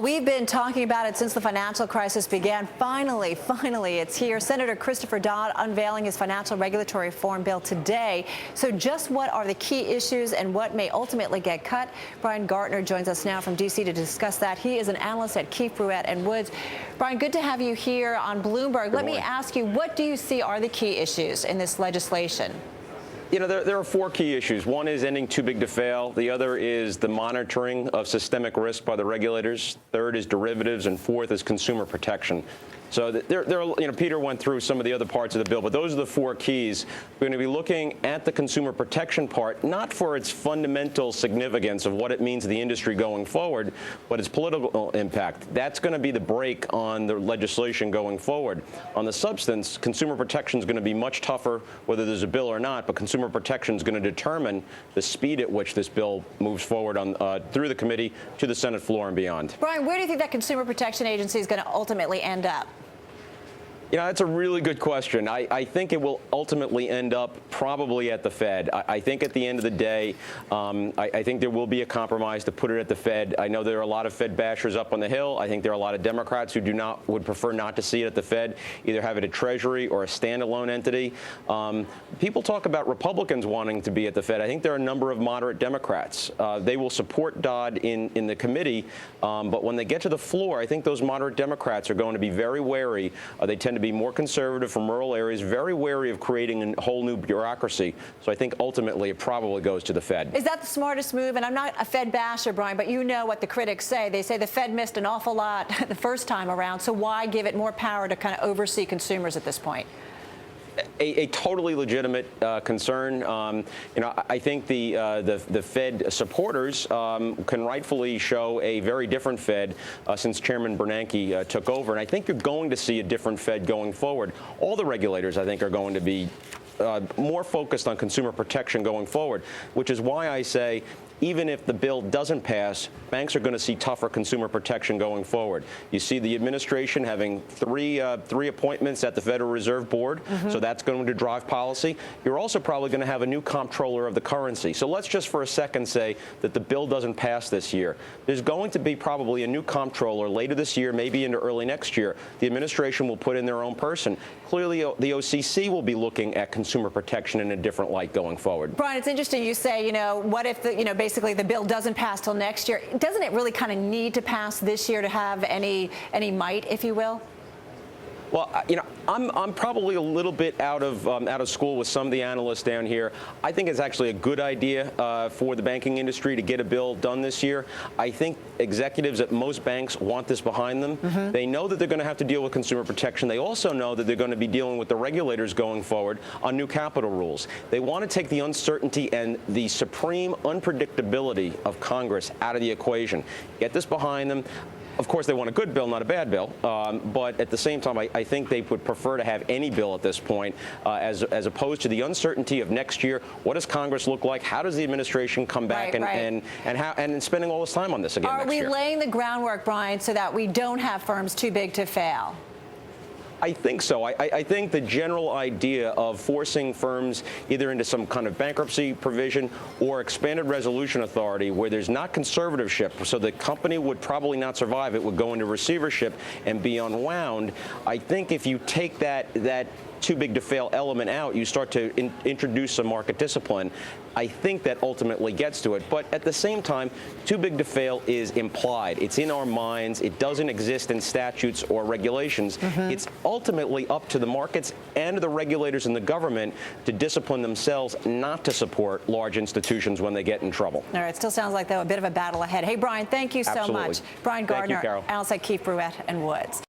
we've been talking about it since the financial crisis began. Finally, it's here. Senator Christopher Dodd unveiling his financial regulatory reform bill today. So just what are the key issues and what may ultimately get cut? Brian Gardner joins us now from D.C. to discuss that. He is an analyst at Keefe Bruyette Woods. Brian, good to have you here on Bloomberg. Let me ask you, what do you see are the key issues in this legislation? You know, there are four key issues. One is ending too big to fail. The other is the monitoring of systemic risk by the regulators. Third is derivatives. And fourth is consumer protection. So Peter went through some of the other parts of the bill, but those are the four keys. We're going to be looking at the consumer protection part, not for its fundamental significance of what it means to the industry going forward, but its political impact. That's going to be the brake on the legislation going forward. On the substance, consumer protection is going to be much tougher, whether there's a bill or not, but consumer protection is going to determine the speed at which this bill moves forward through the committee to the Senate floor and beyond. Brian, where do you think that Consumer Protection Agency is going to ultimately end up? You know, that's a really good question. I think it will ultimately end up probably at the Fed. I think at the end of the day, I think there will be a compromise to put it at the Fed. I know there are a lot of Fed bashers up on the Hill. I think there are a lot of Democrats who would prefer not to see it at the Fed, either have it at Treasury or a standalone entity. People talk about Republicans wanting to be at the Fed. I think there are a number of moderate Democrats. They will support Dodd in the committee, but when they get to the floor, I think those moderate Democrats are going to be very wary. They tend to be more conservative from rural areas, very wary of creating a whole new bureaucracy. So I think ultimately it probably goes to the Fed. Is that the smartest move? And I'm not a Fed basher, Brian, but you know what the critics say. They say the Fed missed an awful lot the first time around, so why give it more power to kind of oversee consumers at this point? A totally legitimate concern. You know, I think the Fed supporters can rightfully show a very different Fed since Chairman Bernanke took over. And I think you're going to see a different Fed going forward. All the regulators, I think, are going to be more focused on consumer protection going forward, which is why I say even if the bill doesn't pass, banks are going to see tougher consumer protection going forward. You see the administration having three appointments at the Federal Reserve Board, so that's going to drive policy. You're also probably going to have a new comptroller of the currency. So let's just for a second say that the bill doesn't pass this year. There's going to be probably a new comptroller later this year, maybe into early next year. The administration will put in their own person. Clearly, the OCC will be looking at consumer protection in a different light going forward. Brian, it's interesting you say, what if basically the bill doesn't pass till next year? Doesn't it really kind of need to pass this year to have any might, if you will? Well, I'm probably a little bit out of school with some of the analysts down here. I think it's actually a good idea for the banking industry to get a bill done this year. I think executives at most banks want this behind them. They know that they're going to have to deal with consumer protection. They also know that they're going to be dealing with the regulators going forward on new capital rules. They want to take the uncertainty and the supreme unpredictability of Congress out of the equation. Get this behind them. Of course, they want a good bill, not a bad bill. But at the same time, I think they would prefer to have any bill at this point, as opposed to the uncertainty of next year. What does Congress look like? How does the administration come back and spending all this time on this again next year? Are we laying the groundwork, Brian, so that we don't have firms too big to fail? I think so. I think the general idea of forcing firms either into some kind of bankruptcy provision or expanded resolution authority where there's not conservatorship, so the company would probably not survive. It would go into receivership and be unwound. I think if you take that too big to fail element out, you start to introduce some market discipline. I think that ultimately gets to it. But at the same time, too big to fail is implied. It's in our minds. It doesn't exist in statutes or regulations. It's ultimately up to the markets and the regulators and the government to discipline themselves not to support large institutions when they get in trouble. All right. It still sounds like, though, a bit of a battle ahead. Hey, Brian, thank you so much. Brian Gardner, analyst at Keefe Bruyette Woods.